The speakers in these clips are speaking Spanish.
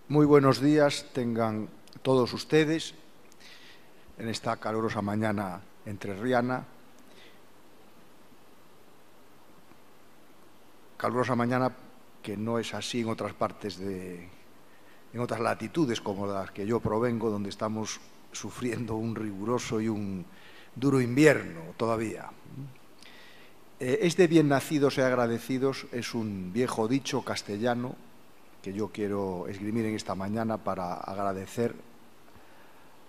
Muy buenos días tengan todos ustedes en esta calurosa mañana entrerriana. Calurosa mañana que no es así en otras partes en otras latitudes como las que yo provengo, donde estamos sufriendo un riguroso y un duro invierno todavía. Este bien nacidos y agradecidos es un viejo dicho castellano que yo quiero esgrimir en esta mañana para agradecer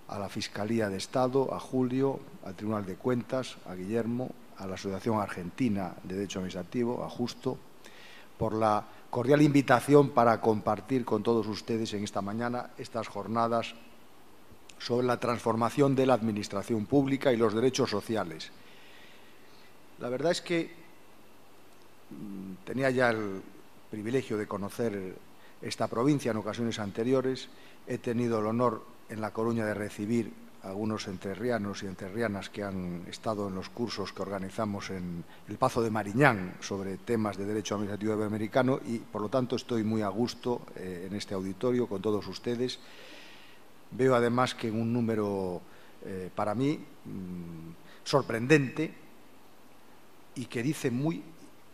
a la Fiscalía de Estado, a Julio, al Tribunal de Cuentas, a Guillermo, a la Asociación Argentina de Derecho Administrativo, a Justo, por la cordial invitación para compartir con todos ustedes en esta mañana estas jornadas sobre la transformación de la administración pública y los derechos sociales. La verdad es que tenía ya el privilegio de conocer esta provincia en ocasiones anteriores. He tenido el honor en La Coruña de recibir a algunos entrerrianos y entrerrianas que han estado en los cursos que organizamos en el Pazo de Mariñán sobre temas de derecho administrativo iberoamericano y, por lo tanto, estoy muy a gusto en este auditorio con todos ustedes. Veo, además, que en un número, para mí, sorprendente y que dice muy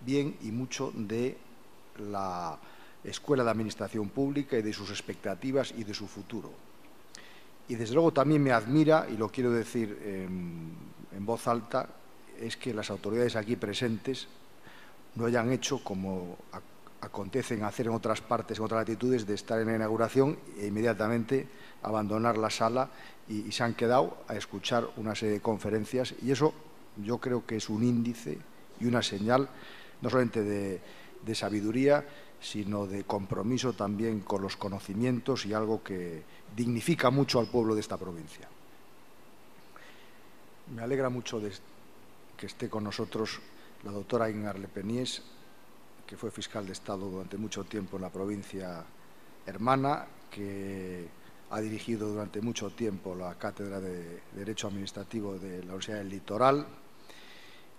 bien y mucho de la Escuela de Administración Pública y de sus expectativas y de su futuro. Y desde luego también me admira, y lo quiero decir en voz alta, es que las autoridades aquí presentes no hayan hecho como acontecen hacer en otras partes, en otras latitudes, de estar en la inauguración e inmediatamente abandonar la sala y se han quedado a escuchar una serie de conferencias, y eso yo creo que es un índice y una señal no solamente de sabiduría, sino de compromiso también con los conocimientos y algo que dignifica mucho al pueblo de esta provincia. Me alegra mucho que esté con nosotros la doctora Ingmar Lepenies, que fue fiscal de Estado durante mucho tiempo en la provincia hermana, que ha dirigido durante mucho tiempo la Cátedra de Derecho Administrativo de la Universidad del Litoral,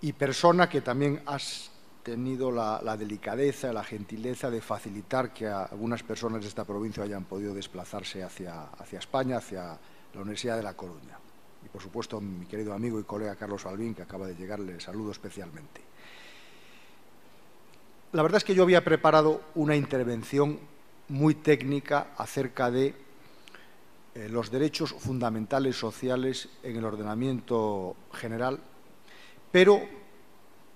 y persona que también has tenido la delicadeza, la gentileza de facilitar que algunas personas de esta provincia hayan podido desplazarse hacia España, hacia la Universidad de La Coruña. Y, por supuesto, mi querido amigo y colega Carlos Albín, que acaba de llegar, le saludo especialmente. La verdad es que yo había preparado una intervención muy técnica acerca de los derechos fundamentales sociales en el ordenamiento general, pero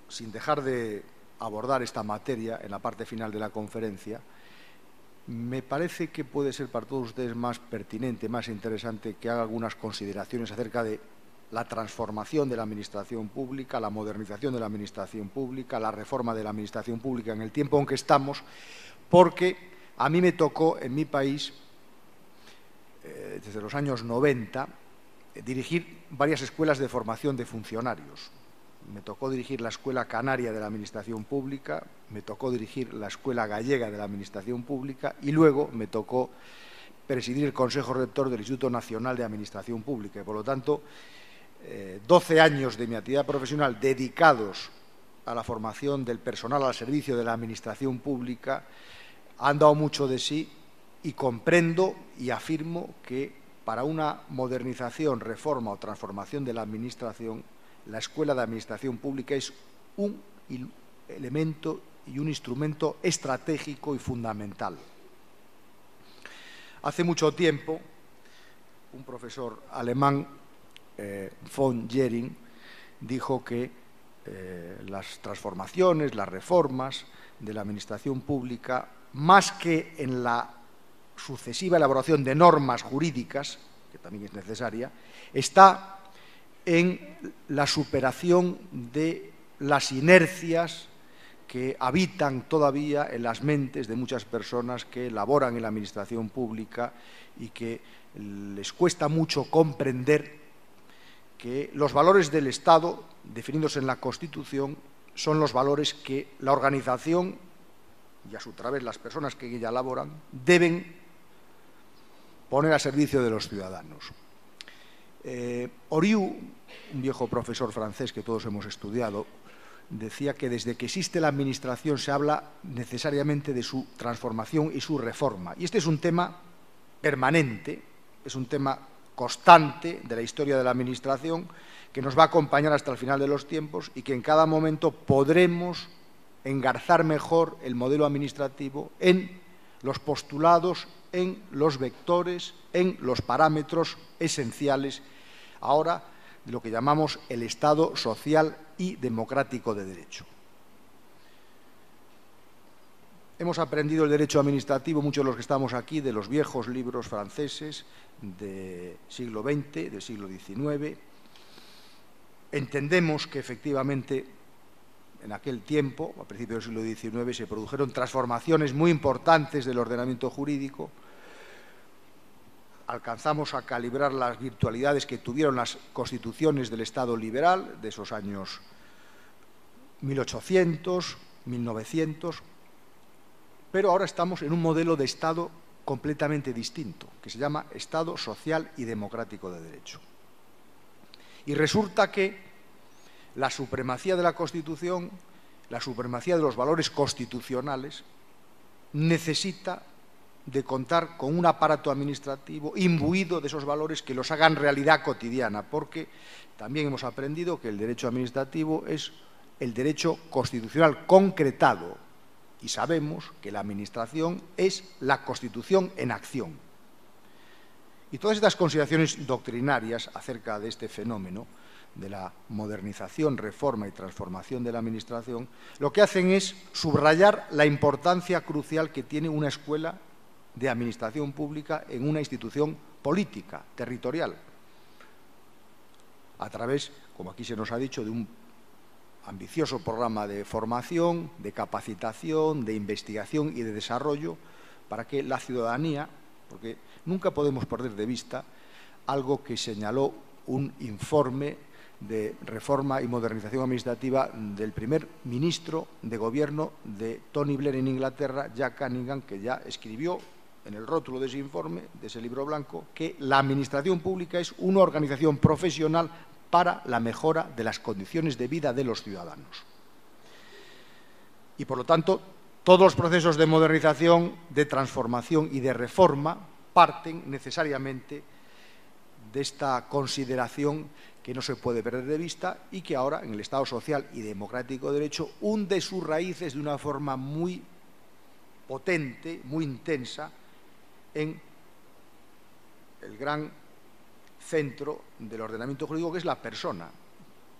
sin dejar de abordar esta materia en la parte final de la conferencia, me parece que puede ser para todos ustedes más pertinente, más interesante que haga algunas consideraciones acerca de la transformación de la administración pública, la modernización de la administración pública, la reforma de la administración pública en el tiempo en que estamos, porque a mí me tocó en mi país, desde los años 90, dirigir varias escuelas de formación de funcionarios. Me tocó dirigir la Escuela Canaria de la Administración Pública, me tocó dirigir la Escuela Gallega de la Administración Pública y luego me tocó presidir el Consejo Rector del Instituto Nacional de Administración Pública. Y, por lo tanto, 12 años de mi actividad profesional dedicados a la formación del personal al servicio de la Administración Pública han dado mucho de sí, y comprendo y afirmo que para una modernización, reforma o transformación de la Administración, la Escuela de Administración Pública es un elemento y un instrumento estratégico y fundamental. Hace mucho tiempo, un profesor alemán, von Jering, dijo que las transformaciones, las reformas de la Administración Pública, más que en la sucesiva elaboración de normas jurídicas, que también es necesaria, está en la superación de las inercias que habitan todavía en las mentes de muchas personas que laboran en la administración pública y que les cuesta mucho comprender que los valores del Estado, definidos en la Constitución, son los valores que la organización y a su través las personas que en ella laboran deben poner a servicio de los ciudadanos. Oriu, un viejo profesor francés que todos hemos estudiado, decía que desde que existe la Administración se habla necesariamente de su transformación y su reforma. Y este es un tema permanente, es un tema constante de la historia de la Administración que nos va a acompañar hasta el final de los tiempos y que en cada momento podremos engarzar mejor el modelo administrativo en los postulados, en los vectores, en los parámetros esenciales ahora de lo que llamamos el Estado social y democrático de derecho. Hemos aprendido el derecho administrativo, muchos de los que estamos aquí, de los viejos libros franceses del siglo XX, del siglo XIX. Entendemos que efectivamente en aquel tiempo, a principios del siglo XIX, se produjeron transformaciones muy importantes del ordenamiento jurídico. Alcanzamos a calibrar las virtualidades que tuvieron las constituciones del Estado liberal de esos años 1800, 1900, pero ahora estamos en un modelo de Estado completamente distinto, que se llama Estado social y democrático de derecho. Y resulta que la supremacía de la Constitución, la supremacía de los valores constitucionales, necesita de contar con un aparato administrativo imbuido de esos valores que los hagan realidad cotidiana, porque también hemos aprendido que el derecho administrativo es el derecho constitucional concretado y sabemos que la Administración es la Constitución en acción. Y todas estas consideraciones doctrinarias acerca de este fenómeno de la modernización, reforma y transformación de la Administración, lo que hacen es subrayar la importancia crucial que tiene una escuela de administración pública en una institución política, territorial, a través, como aquí se nos ha dicho, de un ambicioso programa de formación, de capacitación, de investigación y de desarrollo para que la ciudadanía, porque nunca podemos perder de vista algo que señaló un informe de reforma y modernización administrativa del primer ministro de gobierno de Tony Blair en Inglaterra, Jack Cunningham, que ya escribió en el rótulo de ese informe, de ese libro blanco, que la administración pública es una organización profesional para la mejora de las condiciones de vida de los ciudadanos. Y, por lo tanto, todos los procesos de modernización, de transformación y de reforma parten necesariamente de esta consideración que no se puede perder de vista y que ahora, en el Estado social y democrático de derecho, hunde sus raíces de una forma muy potente, muy intensa, en el gran centro del ordenamiento jurídico, que es la persona,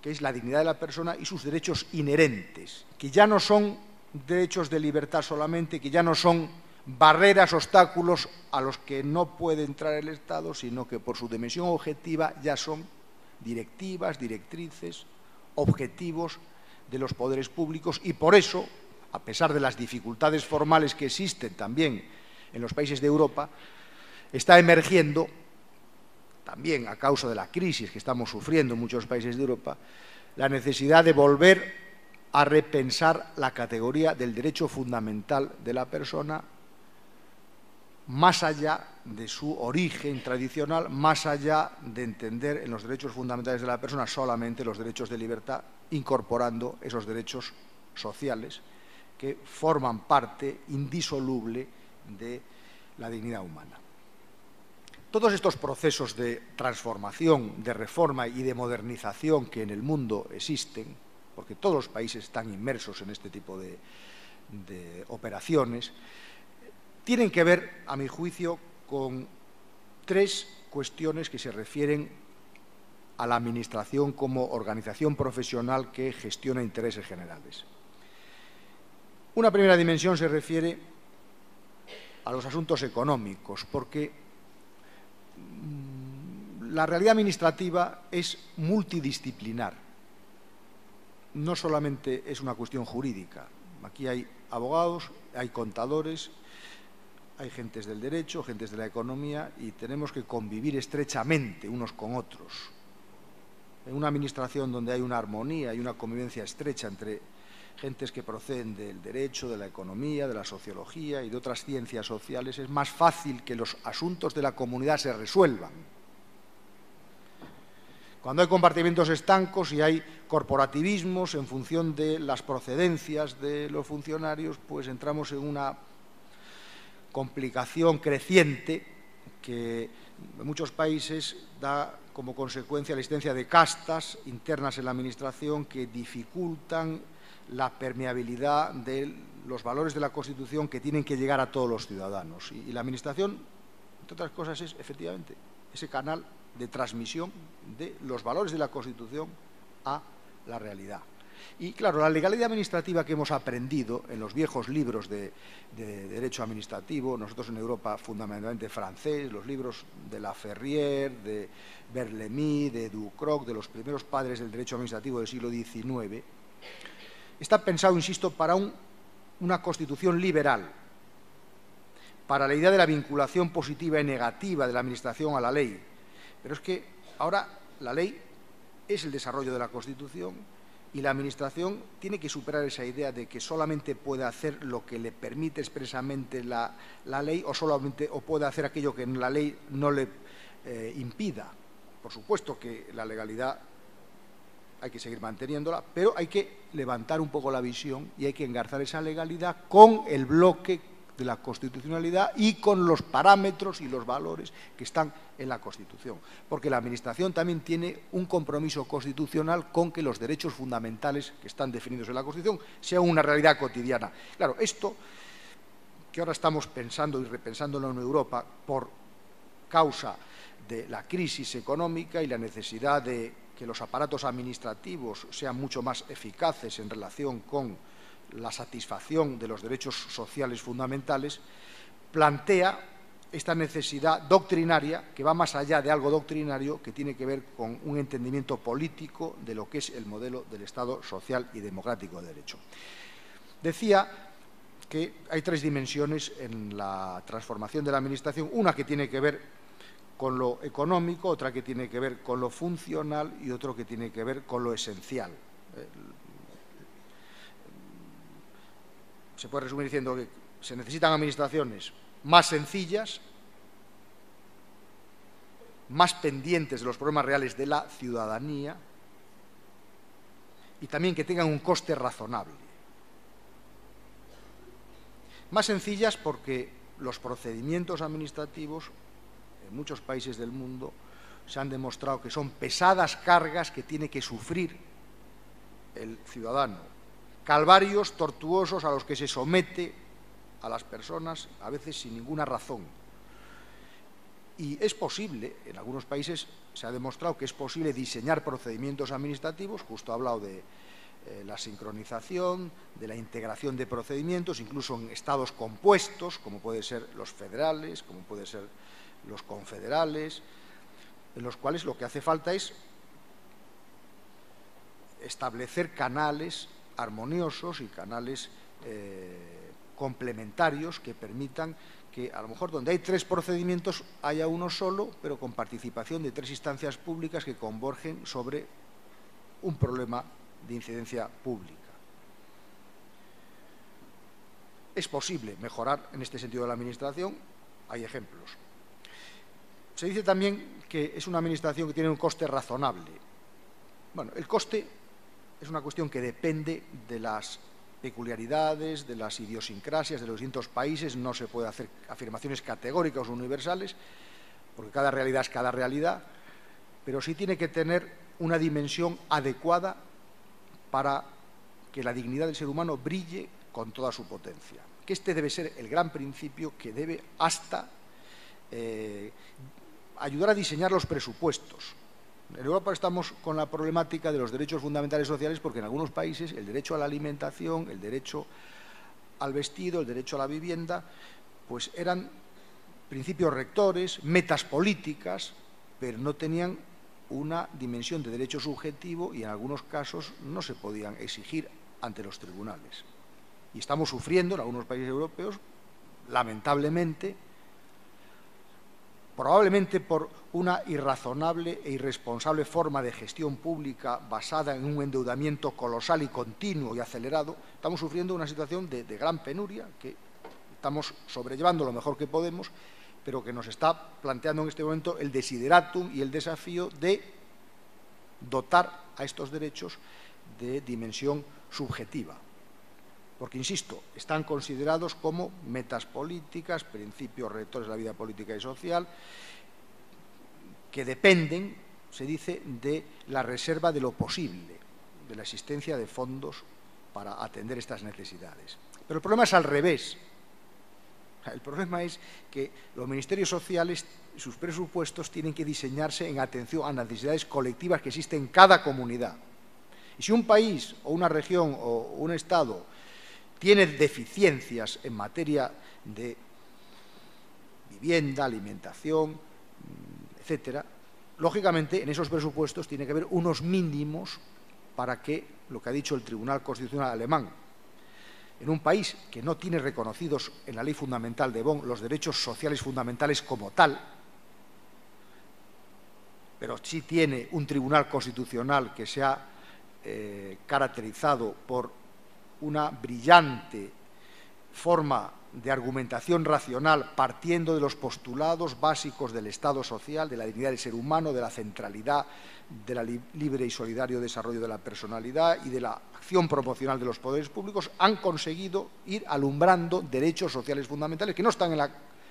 que es la dignidad de la persona y sus derechos inherentes, que ya no son derechos de libertad solamente, que ya no son barreras, obstáculos a los que no puede entrar el Estado, sino que por su dimensión objetiva ya son directivas, directrices, objetivos de los poderes públicos y por eso, a pesar de las dificultades formales que existen también en los países de Europa, está emergiendo, también a causa de la crisis que estamos sufriendo en muchos países de Europa, la necesidad de volver a repensar la categoría del derecho fundamental de la persona más allá de su origen tradicional, más allá de entender en los derechos fundamentales de la persona solamente los derechos de libertad, incorporando esos derechos sociales que forman parte indisoluble de la dignidad humana. Todos estos procesos de transformación, de reforma y de modernización que en el mundo existen, porque todos los países están inmersos en este tipo de operaciones, tienen que ver, a mi juicio, con tres cuestiones que se refieren a la Administración como organización profesional que gestiona intereses generales. Una primera dimensión se refiere a los asuntos económicos, porque la realidad administrativa es multidisciplinar. No solamente es una cuestión jurídica. Aquí hay abogados, hay contadores, hay gentes del derecho, gentes de la economía y tenemos que convivir estrechamente unos con otros. En una administración donde hay una armonía y una convivencia estrecha entre gentes que proceden del derecho, de la economía, de la sociología y de otras ciencias sociales, es más fácil que los asuntos de la comunidad se resuelvan. Cuando hay compartimentos estancos y hay corporativismos en función de las procedencias de los funcionarios, pues entramos en una complicación creciente que en muchos países da como consecuencia la existencia de castas internas en la Administración que dificultan la permeabilidad de los valores de la Constitución que tienen que llegar a todos los ciudadanos. Y la Administración, entre otras cosas, es efectivamente ese canal de transmisión de los valores de la Constitución a la realidad. Y claro, la legalidad administrativa que hemos aprendido en los viejos libros de derecho administrativo, nosotros en Europa fundamentalmente francés, los libros de La Ferrière, de Berlemie, de Ducrot, de los primeros padres del derecho administrativo del siglo XIX, está pensado, insisto, para una constitución liberal, para la idea de la vinculación positiva y negativa de la administración a la ley. Pero es que ahora la ley es el desarrollo de la Constitución y la Administración tiene que superar esa idea de que solamente puede hacer lo que le permite expresamente la ley o puede hacer aquello que la ley no le impida. Por supuesto que la legalidad hay que seguir manteniéndola, pero hay que levantar un poco la visión y hay que engarzar esa legalidad con el bloque de la constitucionalidad y con los parámetros y los valores que están en la Constitución. Porque la Administración también tiene un compromiso constitucional con que los derechos fundamentales que están definidos en la Constitución sean una realidad cotidiana. Claro, esto que ahora estamos pensando y repensándolo en Europa por causa de la crisis económica y la necesidad de que los aparatos administrativos sean mucho más eficaces en relación con la satisfacción de los derechos sociales fundamentales, plantea esta necesidad doctrinaria que va más allá de algo doctrinario que tiene que ver con un entendimiento político de lo que es el modelo del Estado social y democrático de derecho. Decía que hay tres dimensiones en la transformación de la Administración, una que tiene que ver con lo económico, otra que tiene que ver con lo funcional y otro que tiene que ver con lo esencial. Se puede resumir diciendo que se necesitan administraciones más sencillas, más pendientes de los problemas reales de la ciudadanía y también que tengan un coste razonable. Más sencillas porque los procedimientos administrativos en muchos países del mundo se han demostrado que son pesadas cargas que tiene que sufrir el ciudadano, calvarios tortuosos a los que se somete a las personas, a veces sin ninguna razón. Y es posible, en algunos países se ha demostrado que es posible diseñar procedimientos administrativos, justo ha hablado de la sincronización, de la integración de procedimientos, incluso en estados compuestos, como pueden ser los federales, como pueden ser los confederales, en los cuales lo que hace falta es establecer canales armoniosos y canales complementarios que permitan que a lo mejor donde hay tres procedimientos haya uno solo, pero con participación de tres instancias públicas que convergen sobre un problema de incidencia pública. Es posible mejorar en este sentido de la Administración, hay ejemplos. Se dice también que es una Administración que tiene un coste razonable. Bueno, el coste es una cuestión que depende de las peculiaridades, de las idiosincrasias de los distintos países. No se puede hacer afirmaciones categóricas o universales, porque cada realidad es cada realidad, pero sí tiene que tener una dimensión adecuada para que la dignidad del ser humano brille con toda su potencia. Que este debe ser el gran principio que debe hasta ayudar a diseñar los presupuestos. En Europa estamos con la problemática de los derechos fundamentales sociales porque en algunos países el derecho a la alimentación, el derecho al vestido, el derecho a la vivienda, pues eran principios rectores, metas políticas, pero no tenían una dimensión de derecho subjetivo y en algunos casos no se podían exigir ante los tribunales. Y estamos sufriendo en algunos países europeos, lamentablemente, probablemente por una irrazonable e irresponsable forma de gestión pública basada en un endeudamiento colosal y continuo y acelerado, estamos sufriendo una situación de gran penuria que estamos sobrellevando lo mejor que podemos, pero que nos está planteando en este momento el desideratum y el desafío de dotar a estos derechos de dimensión subjetiva. porque, insisto, están considerados como metas políticas, principios rectores de la vida política y social, que dependen, se dice, de la reserva de lo posible, de la existencia de fondos para atender estas necesidades. Pero el problema es al revés. El problema es que los ministerios sociales, sus presupuestos, tienen que diseñarse en atención a necesidades colectivas que existen en cada comunidad. Y si un país o una región o un Estado tiene deficiencias en materia de vivienda, alimentación, etcétera, lógicamente en esos presupuestos tiene que haber unos mínimos para que, lo que ha dicho el Tribunal Constitucional alemán, en un país que no tiene reconocidos en la Ley Fundamental de Bonn los derechos sociales fundamentales como tal, pero sí tiene un Tribunal Constitucional que se ha caracterizado por una brillante forma de argumentación racional partiendo de los postulados básicos del Estado social, de la dignidad del ser humano, de la centralidad del libre y solidario desarrollo de la personalidad y de la acción promocional de los poderes públicos, han conseguido ir alumbrando derechos sociales fundamentales que no están en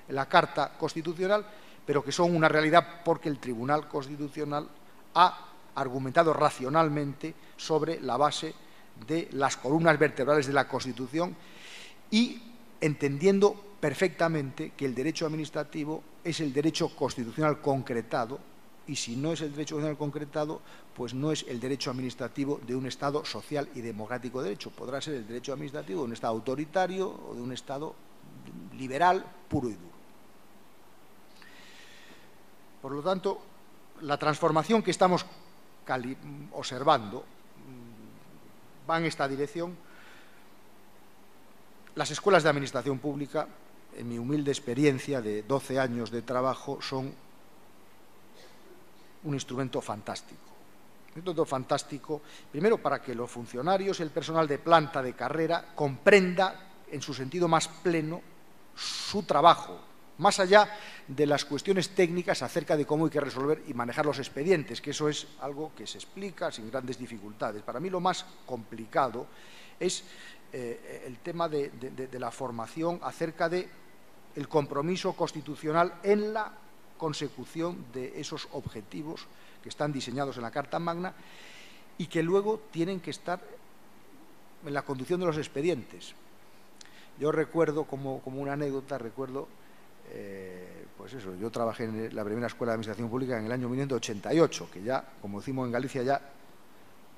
la Carta Constitucional, pero que son una realidad porque el Tribunal Constitucional ha argumentado racionalmente sobre la base de las columnas vertebrales de la Constitución y entendiendo perfectamente que el derecho administrativo es el derecho constitucional concretado y si no es el derecho constitucional concretado, pues no es el derecho administrativo de un Estado social y democrático de derecho. Podrá ser el derecho administrativo de un Estado autoritario o de un Estado liberal puro y duro. Por lo tanto, la transformación que estamos observando va en esta dirección. Las escuelas de administración pública, en mi humilde experiencia de 12 años de trabajo, son un instrumento fantástico. Un instrumento fantástico, primero, para que los funcionarios y el personal de planta, de carrera, comprenda en su sentido más pleno su trabajo, más allá de las cuestiones técnicas acerca de cómo hay que resolver y manejar los expedientes, que eso es algo que se explica sin grandes dificultades. Para mí lo más complicado es el tema de la formación acerca del compromiso constitucional en la consecución de esos objetivos que están diseñados en la Carta Magna y que luego tienen que estar en la conducción de los expedientes. Yo recuerdo, como una anécdota, pues eso, yo trabajé en la primera escuela de administración pública en el año 1988, que ya, como decimos en Galicia, ya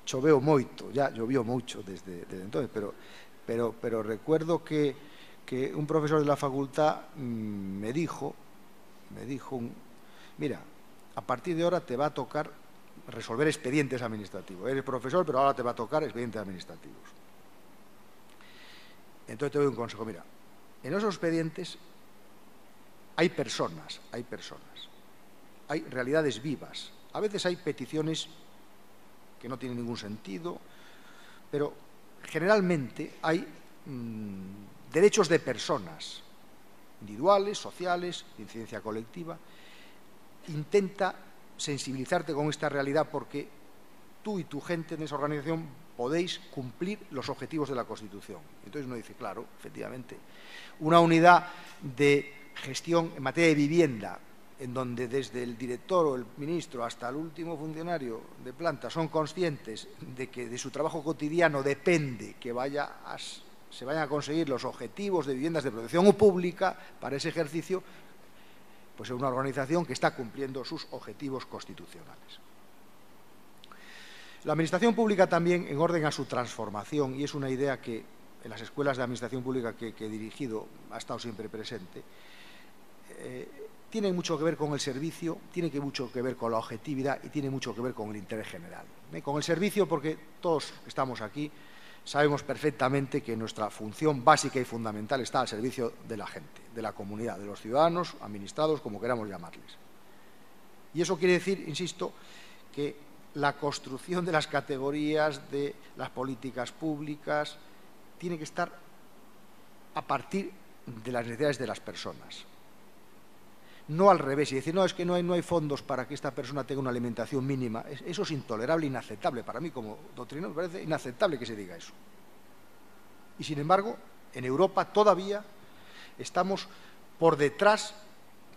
choveu moito, ya llovió mucho desde entonces, pero recuerdo que un profesor de la facultad me dijo, mira, a partir de ahora te va a tocar resolver expedientes administrativos. Eres profesor, pero ahora te va a tocar expedientes administrativos. Entonces te doy un consejo, mira, en esos expedientes hay personas, hay realidades vivas. A veces hay peticiones que no tienen ningún sentido, pero generalmente hay derechos de personas, individuales, sociales, de incidencia colectiva. Intenta sensibilizarte con esta realidad porque tú y tu gente en esa organización podéis cumplir los objetivos de la Constitución. Entonces uno dice, claro, efectivamente, una unidad de gestión en materia de vivienda, en donde desde el director o el ministro hasta el último funcionario de planta son conscientes de que de su trabajo cotidiano depende que se vayan a conseguir los objetivos de viviendas de protección pública para ese ejercicio, pues es una organización que está cumpliendo sus objetivos constitucionales. La administración pública también, en orden a su transformación, y es una idea que en las escuelas de administración pública que he dirigido ha estado siempre presente, tiene mucho que ver con el servicio, tiene mucho que ver con la objetividad y tiene mucho que ver con el interés general. Con el servicio, porque todos estamos aquí, sabemos perfectamente que nuestra función básica y fundamental está al servicio de la gente, de la comunidad, de los ciudadanos, administrados, como queramos llamarles. Y eso quiere decir, insisto, que la construcción de las categorías de las políticas públicas tiene que estar a partir de las necesidades de las personas. No al revés, y decir, no, es que no hay fondos para que esta persona tenga una alimentación mínima. Eso es intolerable, inaceptable. Para mí, como doctrinero, me parece inaceptable que se diga eso. Y sin embargo, en Europa todavía estamos por detrás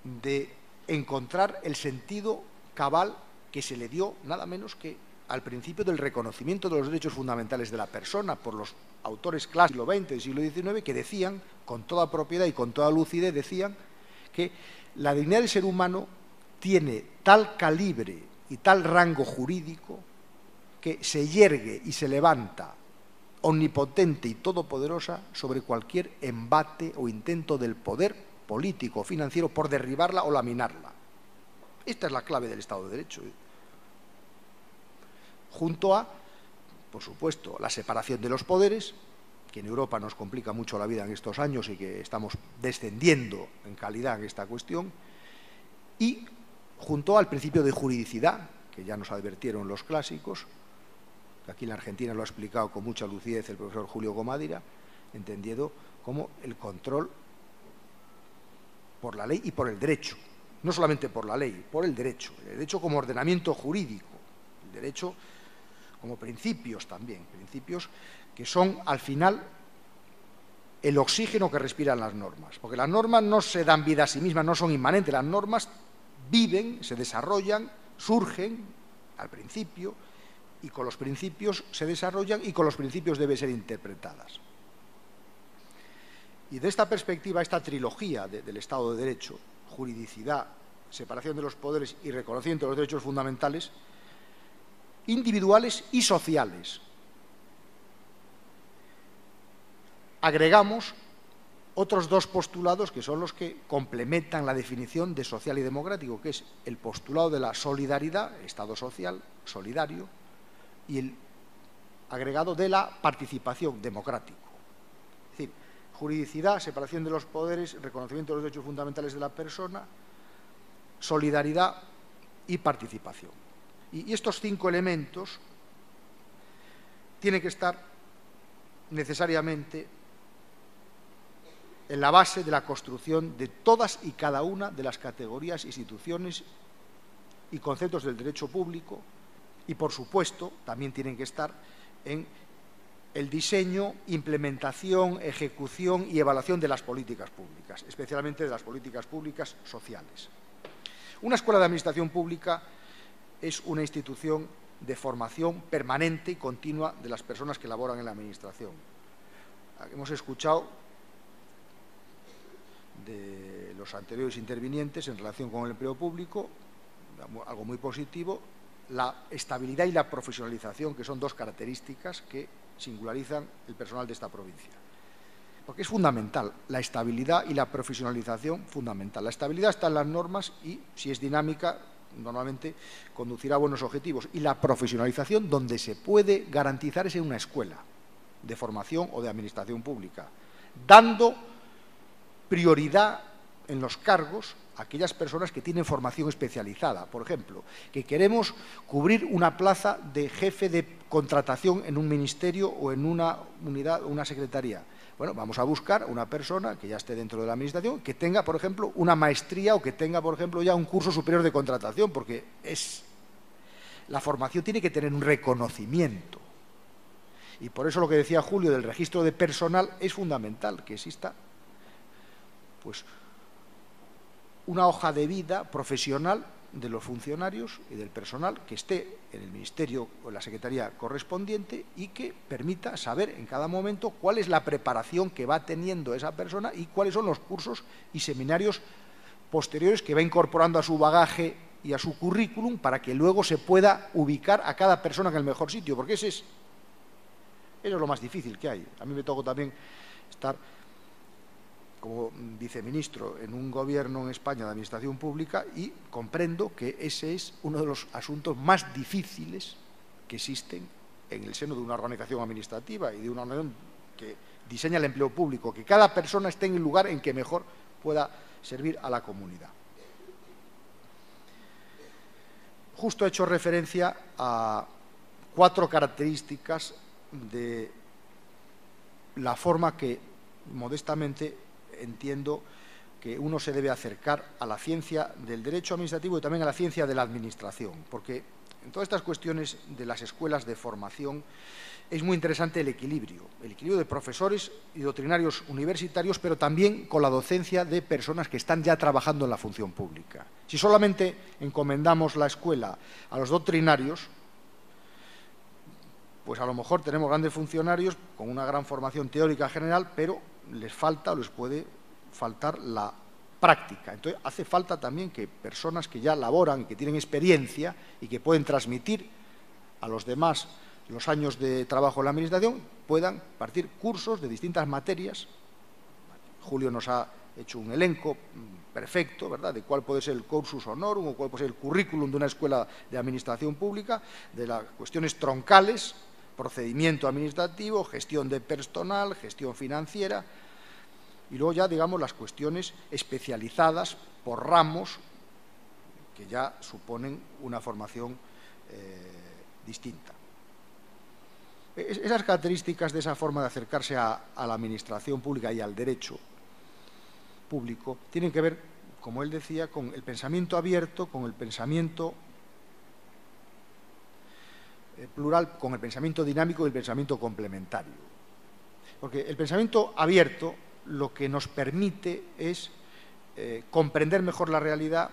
de encontrar el sentido cabal que se le dio nada menos que al principio del reconocimiento de los derechos fundamentales de la persona por los autores clásicos del siglo XX y del siglo XIX, que decían, con toda propiedad y con toda lucidez, decían que la dignidad del ser humano tiene tal calibre y tal rango jurídico que se yergue y se levanta omnipotente y todopoderosa sobre cualquier embate o intento del poder político o financiero por derribarla o laminarla. Esta es la clave del Estado de Derecho. Junto a, por supuesto, la separación de los poderes, que en Europa nos complica mucho la vida en estos años y que estamos descendiendo en calidad en esta cuestión, y junto al principio de juridicidad, que ya nos advirtieron los clásicos, que aquí en la Argentina lo ha explicado con mucha lucidez el profesor Julio Comadira, entendiendo como el control por la ley y por el derecho, no solamente por la ley, por el derecho como ordenamiento jurídico, el derecho como principios también, principios que son al final el oxígeno que respiran las normas, porque las normas no se dan vida a sí mismas, no son inmanentes, las normas viven, se desarrollan, surgen al principio y con los principios se desarrollan y con los principios deben ser interpretadas. Y de esta perspectiva, esta trilogía del Estado de Derecho, juridicidad, separación de los poderes y reconocimiento de los derechos fundamentales, individuales y sociales, agregamos otros dos postulados que son los que complementan la definición de social y democrático, que es el postulado de la solidaridad, Estado social, solidario, y el agregado de la participación democrático. Es decir, juridicidad, separación de los poderes, reconocimiento de los derechos fundamentales de la persona, solidaridad y participación. Y estos 5 elementos tienen que estar necesariamente en la base de la construcción de todas y cada una de las categorías, instituciones y conceptos del derecho público y, por supuesto, también tienen que estar en el diseño, implementación, ejecución y evaluación de las políticas públicas, especialmente de las políticas públicas sociales. Una escuela de administración pública es una institución de formación permanente y continua de las personas que laboran en la administración. Hemos escuchado de los anteriores intervinientes en relación con el empleo público, algo muy positivo, la estabilidad y la profesionalización, que son dos características que singularizan el personal de esta provincia. Porque es fundamental, la estabilidad y la profesionalización, fundamental. La estabilidad está en las normas y, si es dinámica, normalmente conducirá a buenos objetivos. Y la profesionalización, donde se puede garantizar, es en una escuela de formación o de administración pública, dando prioridad en los cargos a aquellas personas que tienen formación especializada. Por ejemplo, que queremos cubrir una plaza de jefe de contratación en un ministerio o en una unidad o una secretaría. Bueno, vamos a buscar una persona que ya esté dentro de la administración, que tenga, por ejemplo, una maestría o que tenga, por ejemplo, ya un curso superior de contratación, porque la formación tiene que tener un reconocimiento. Y por eso lo que decía Julio del registro de personal es fundamental, que exista pues una hoja de vida profesional de los funcionarios y del personal que esté en el ministerio o en la secretaría correspondiente y que permita saber en cada momento cuál es la preparación que va teniendo esa persona y cuáles son los cursos y seminarios posteriores que va incorporando a su bagaje y a su currículum para que luego se pueda ubicar a cada persona en el mejor sitio, porque eso es lo más difícil que hay. A mí me tocó también estar como viceministro en un gobierno en España de administración pública y comprendo que ese es uno de los asuntos más difíciles que existen en el seno de una organización administrativa y de una organización que diseña el empleo público, que cada persona esté en el lugar en que mejor pueda servir a la comunidad. Justo he hecho referencia a 4 características de la forma que modestamente entiendo que uno se debe acercar a la ciencia del derecho administrativo y también a la ciencia de la administración, porque En todas estas cuestiones de las escuelas de formación es muy interesante el equilibrio de profesores y doctrinarios universitarios, pero también con la docencia de personas que están ya trabajando en la función pública. Si solamente encomendamos la escuela a los doctrinarios, pues a lo mejor tenemos grandes funcionarios con una gran formación teórica general, pero les falta o les puede faltar la práctica. Entonces, hace falta también que personas que ya laboran, que tienen experiencia y que pueden transmitir a los demás los años de trabajo en la Administración, puedan partir cursos de distintas materias. Julio nos ha hecho un elenco perfecto, ¿verdad?, de cuál puede ser el cursus honorum o cuál puede ser el currículum de una escuela de Administración Pública, de las cuestiones troncales, procedimiento administrativo, gestión de personal, gestión financiera, y luego ya, digamos, las cuestiones especializadas por ramos que ya suponen una formación distinta. Esas características de esa forma de acercarse a la administración pública y al derecho público tienen que ver, como él decía, con el pensamiento abierto, con el pensamiento plural, con el pensamiento dinámico y el pensamiento complementario. Porque el pensamiento abierto lo que nos permite es comprender mejor la realidad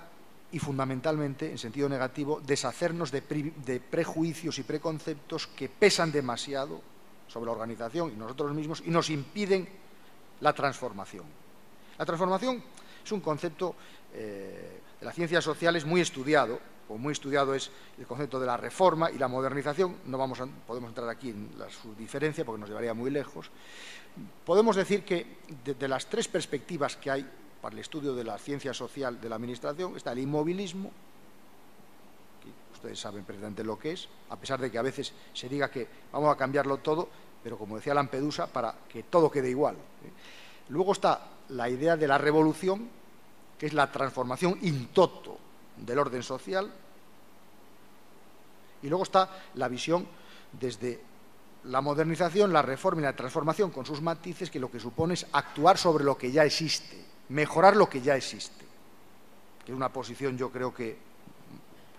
y, fundamentalmente, en sentido negativo, deshacernos de prejuicios y preconceptos que pesan demasiado sobre la organización y nosotros mismos y nos impiden la transformación. La transformación es un concepto de las ciencias sociales muy estudiado, como muy estudiado es el concepto de la reforma y la modernización. No podemos entrar aquí en su diferencia porque nos llevaría muy lejos. Podemos decir que de las tres perspectivas que hay para el estudio de la ciencia social de la Administración está el inmovilismo, que ustedes saben perfectamente lo que es, a pesar de que a veces se diga que vamos a cambiarlo todo, pero como decía Lampedusa, para que todo quede igual. Luego está la idea de la revolución, que es la transformación in toto del orden social, y luego está la visión desde la modernización, la reforma y la transformación con sus matices, que lo que supone es actuar sobre lo que ya existe, mejorar lo que ya existe, que es una posición, yo creo que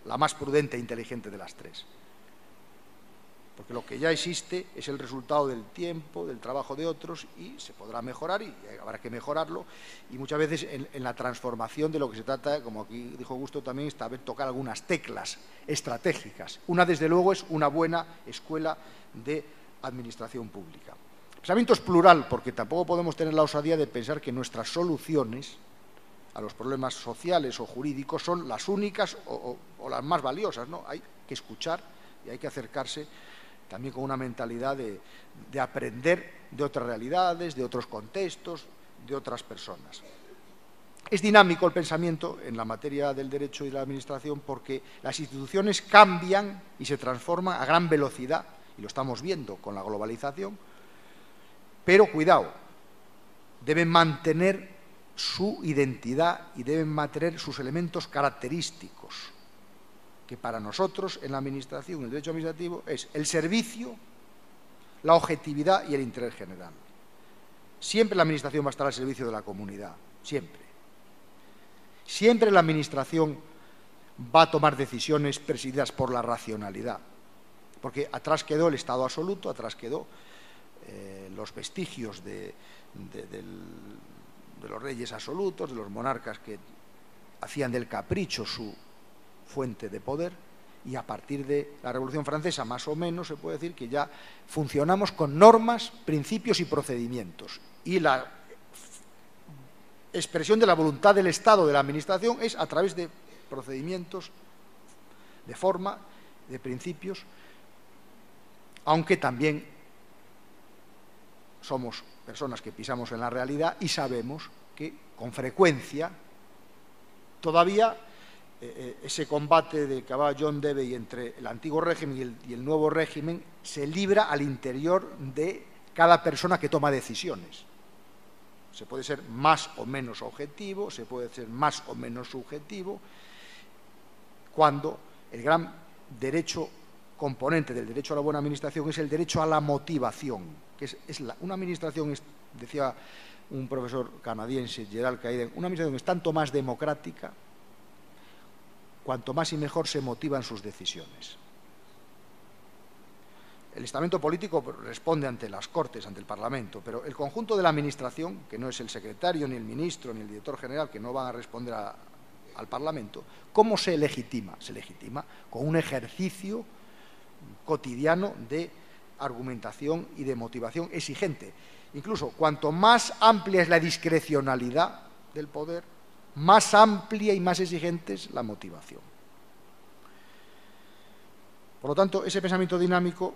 la más prudente e inteligente de las tres. Porque lo que ya existe es el resultado del tiempo, del trabajo de otros, y se podrá mejorar y habrá que mejorarlo. Y muchas veces en la transformación de lo que se trata, como aquí dijo Augusto también, está de tocar algunas teclas estratégicas. Una, desde luego, es una buena escuela de administración pública. El pensamiento es plural, porque tampoco podemos tener la osadía de pensar que nuestras soluciones a los problemas sociales o jurídicos son las únicas o las más valiosas, ¿no? Hay que escuchar y hay que acercarse también con una mentalidad de aprender de otras realidades, de otros contextos, de otras personas. Es dinámico el pensamiento en la materia del derecho y de la administración porque las instituciones cambian y se transforman a gran velocidad, y lo estamos viendo con la globalización, pero cuidado, deben mantener su identidad y deben mantener sus elementos característicos, que para nosotros en la administración, el derecho administrativo, es el servicio, la objetividad y el interés general. Siempre la administración va a estar al servicio de la comunidad, siempre. Siempre la administración va a tomar decisiones presididas por la racionalidad, porque atrás quedó el Estado absoluto, atrás quedó los vestigios de los reyes absolutos, de los monarcas que hacían del capricho su fuente de poder, y a partir de la Revolución Francesa, más o menos, se puede decir que ya funcionamos con normas, principios y procedimientos. Y la expresión de la voluntad del Estado, de la Administración, es a través de procedimientos, de forma, de principios, aunque también somos personas que pisamos en la realidad y sabemos que, con frecuencia, todavía ese combate de que hablaba John Dewey entre el antiguo régimen y el nuevo régimen se libra al interior de cada persona que toma decisiones. Se puede ser más o menos objetivo, se puede ser más o menos subjetivo, cuando el gran derecho componente del derecho a la buena administración es el derecho a la motivación, que una administración, decía un profesor canadiense, Gerald Caiden, una administración es tanto más democrática cuanto más y mejor se motivan sus decisiones. El estamento político responde ante las Cortes, ante el Parlamento, pero el conjunto de la Administración, que no es el secretario, ni el ministro, ni el director general, que no van a responder al Parlamento, ¿cómo se legitima? Se legitima con un ejercicio cotidiano de argumentación y de motivación exigente. Incluso, cuanto más amplia es la discrecionalidad del poder, más amplia y más exigente es la motivación. Por lo tanto, ese pensamiento dinámico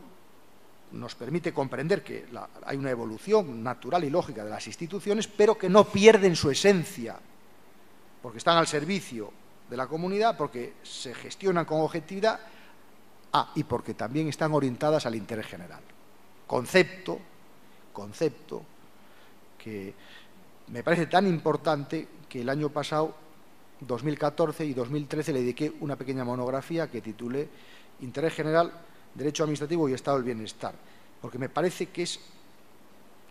nos permite comprender que hay una evolución natural y lógica de las instituciones, pero que no pierden su esencia, porque están al servicio de la comunidad, porque se gestionan con objetividad y porque también están orientadas al interés general. Concepto que me parece tan importante que el año pasado, 2014 y 2013, le dediqué una pequeña monografía que titulé Interés General, Derecho Administrativo y Estado del Bienestar, porque me parece que es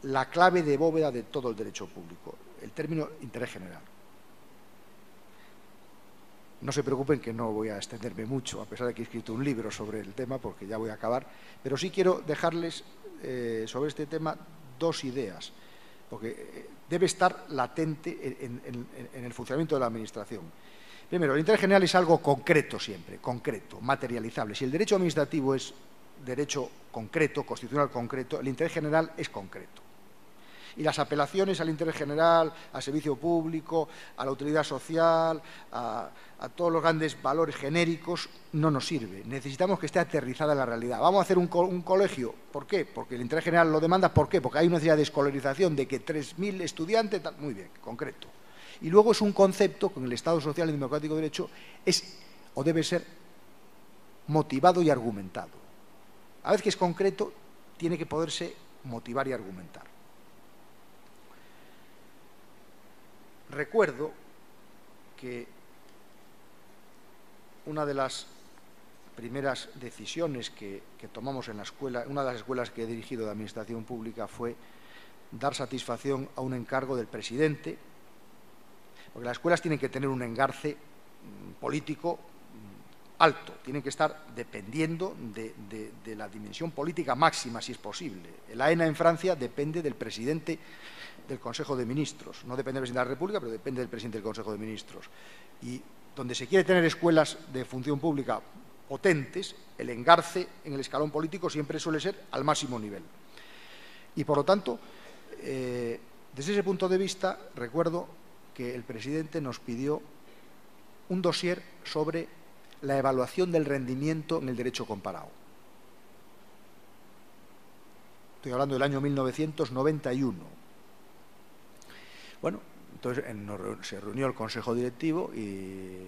la clave de bóveda de todo el derecho público, el término interés general. No se preocupen que no voy a extenderme mucho, a pesar de que he escrito un libro sobre el tema, porque ya voy a acabar, pero sí quiero dejarles sobre este tema dos ideas, porque debe estar latente en el funcionamiento de la Administración. Primero, el interés general es algo concreto siempre, concreto, materializable. Si el derecho administrativo es derecho concreto, constitucional concreto, el interés general es concreto. Y las apelaciones al interés general, al servicio público, a la utilidad social, a todos los grandes valores genéricos, no nos sirve. Necesitamos que esté aterrizada en la realidad. Vamos a hacer un colegio. ¿Por qué? Porque el interés general lo demanda. ¿Por qué? Porque hay una necesidad de escolarización de que 3.000 estudiantes... Muy bien, concreto. Y luego es un concepto que en el Estado social y democrático de derecho es o debe ser motivado y argumentado. A la vez que es concreto, tiene que poderse motivar y argumentar. Recuerdo que una de las primeras decisiones que tomamos en la escuela, una de las escuelas que he dirigido de Administración Pública, fue dar satisfacción a un encargo del presidente, porque las escuelas tienen que tener un engarce político alto, tienen que estar dependiendo de la dimensión política máxima, si es posible. El AENA en Francia depende del presidente del Consejo de Ministros, no depende del presidente de la República, pero depende del presidente del Consejo de Ministros. Y donde se quiere tener escuelas de función pública potentes, el engarce en el escalón político siempre suele ser al máximo nivel. Y por lo tanto, desde ese punto de vista, recuerdo que el presidente nos pidió un dossier sobre la evaluación del rendimiento en el derecho comparado. Estoy hablando del año 1991. Bueno, entonces se reunió el Consejo Directivo y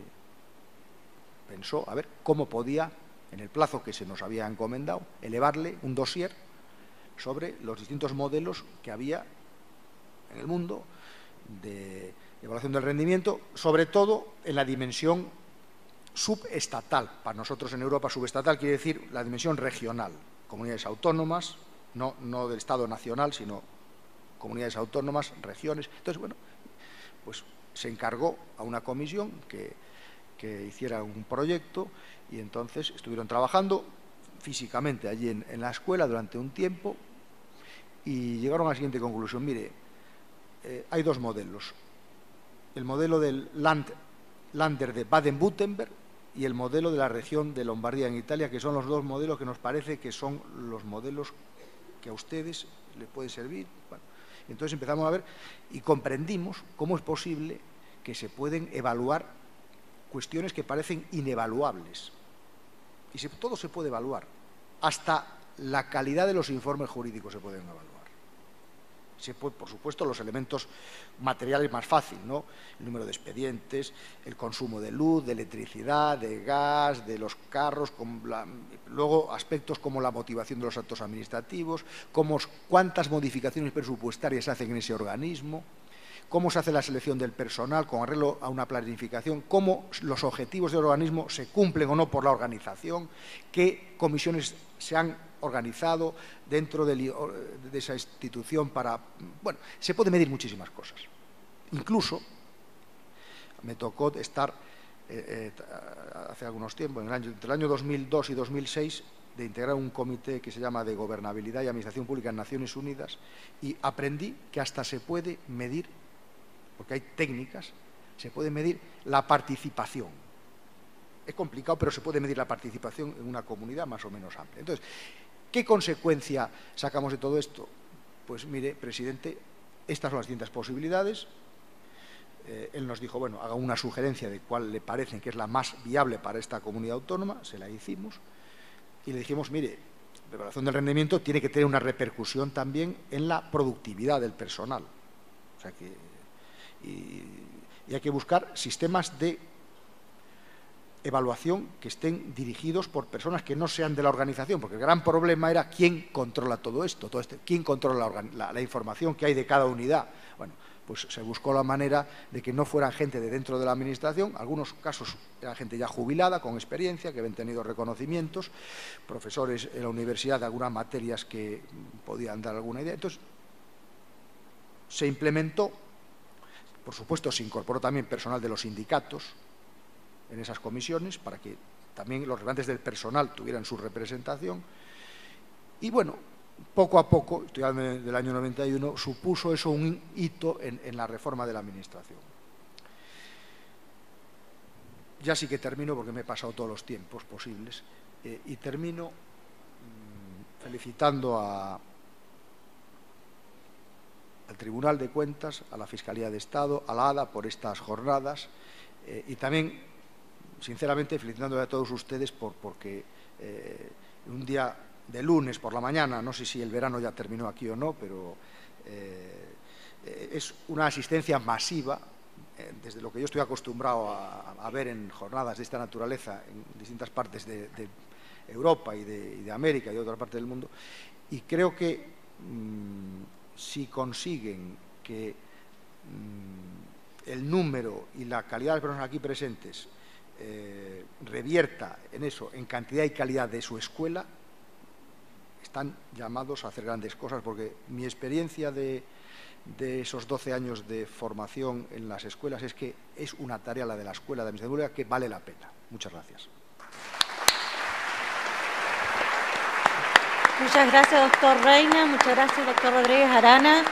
pensó a ver cómo podía, en el plazo que se nos había encomendado, elevarle un dossier sobre los distintos modelos que había en el mundo de evaluación del rendimiento, sobre todo en la dimensión subestatal. Para nosotros en Europa, subestatal quiere decir la dimensión regional, comunidades autónomas, no del Estado nacional, sino comunidades autónomas, regiones. Entonces, bueno, pues se encargó a una comisión que hiciera un proyecto y entonces estuvieron trabajando físicamente allí en la escuela durante un tiempo y llegaron a la siguiente conclusión. Mire, hay dos modelos. El modelo del Länder de Baden-Württemberg y el modelo de la región de Lombardía en Italia, que son los dos modelos que nos parece que son los modelos que a ustedes les pueden servir. Bueno, entonces empezamos a ver y comprendimos cómo es posible que se pueden evaluar cuestiones que parecen inevaluables. Y todo se puede evaluar. Hasta la calidad de los informes jurídicos se pueden evaluar. Por supuesto, los elementos materiales más fácil, ¿no? El número de expedientes, el consumo de luz, de electricidad, de gas, de los carros, luego aspectos como la motivación de los actos administrativos, cuántas modificaciones presupuestarias se hacen en ese organismo, cómo se hace la selección del personal con arreglo a una planificación, cómo los objetivos del organismo se cumplen o no por la organización, qué comisiones se han organizado dentro de esa institución para... Bueno, se puede medir muchísimas cosas. Incluso me tocó estar hace algunos tiempos, entre el año 2002 y 2006, de integrar un comité que se llama de Gobernabilidad y Administración Pública en Naciones Unidas, y aprendí que hasta se puede medir, porque hay técnicas, se puede medir la participación. Es complicado, pero se puede medir la participación en una comunidad más o menos amplia. Entonces, ¿qué consecuencia sacamos de todo esto? Pues mire, presidente, estas son las distintas posibilidades. Él nos dijo, bueno, haga una sugerencia de cuál le parece que es la más viable para esta comunidad autónoma, se la hicimos, y le dijimos, mire, la evaluación del rendimiento tiene que tener una repercusión también en la productividad del personal. O sea que, y hay que buscar sistemas de evaluación que estén dirigidos por personas que no sean de la organización, porque el gran problema era quién controla todo esto, quién controla la información que hay de cada unidad. Bueno, pues se buscó la manera de que no fueran gente de dentro de la administración, algunos casos eran gente ya jubilada, con experiencia, que habían tenido reconocimientos, profesores en la universidad de algunas materias que podían dar alguna idea. Entonces, se implementó, por supuesto se incorporó también personal de los sindicatos en esas comisiones, para que también los representantes del personal tuvieran su representación, y bueno, poco a poco, estoy hablando del año 91, supuso eso un hito en la reforma de la administración. Ya sí que termino, porque me he pasado todos los tiempos posibles, y termino felicitando al Tribunal de Cuentas, a la Fiscalía de Estado, a la ADA por estas jornadas, y también, sinceramente, felicitando a todos ustedes porque un día de lunes por la mañana, no sé si el verano ya terminó aquí o no, pero es una asistencia masiva, desde lo que yo estoy acostumbrado a ver en jornadas de esta naturaleza en distintas partes de Europa y de América y de otra parte del mundo, y creo que si consiguen que el número y la calidad de las personas aquí presentes revierta en eso, en cantidad y calidad de su escuela, están llamados a hacer grandes cosas, porque mi experiencia de esos 12 años de formación en las escuelas es que es una tarea, la de la Escuela de Administración Pública, que vale la pena. Muchas gracias. Muchas gracias, doctor Reina. Muchas gracias, doctor Rodríguez Arana.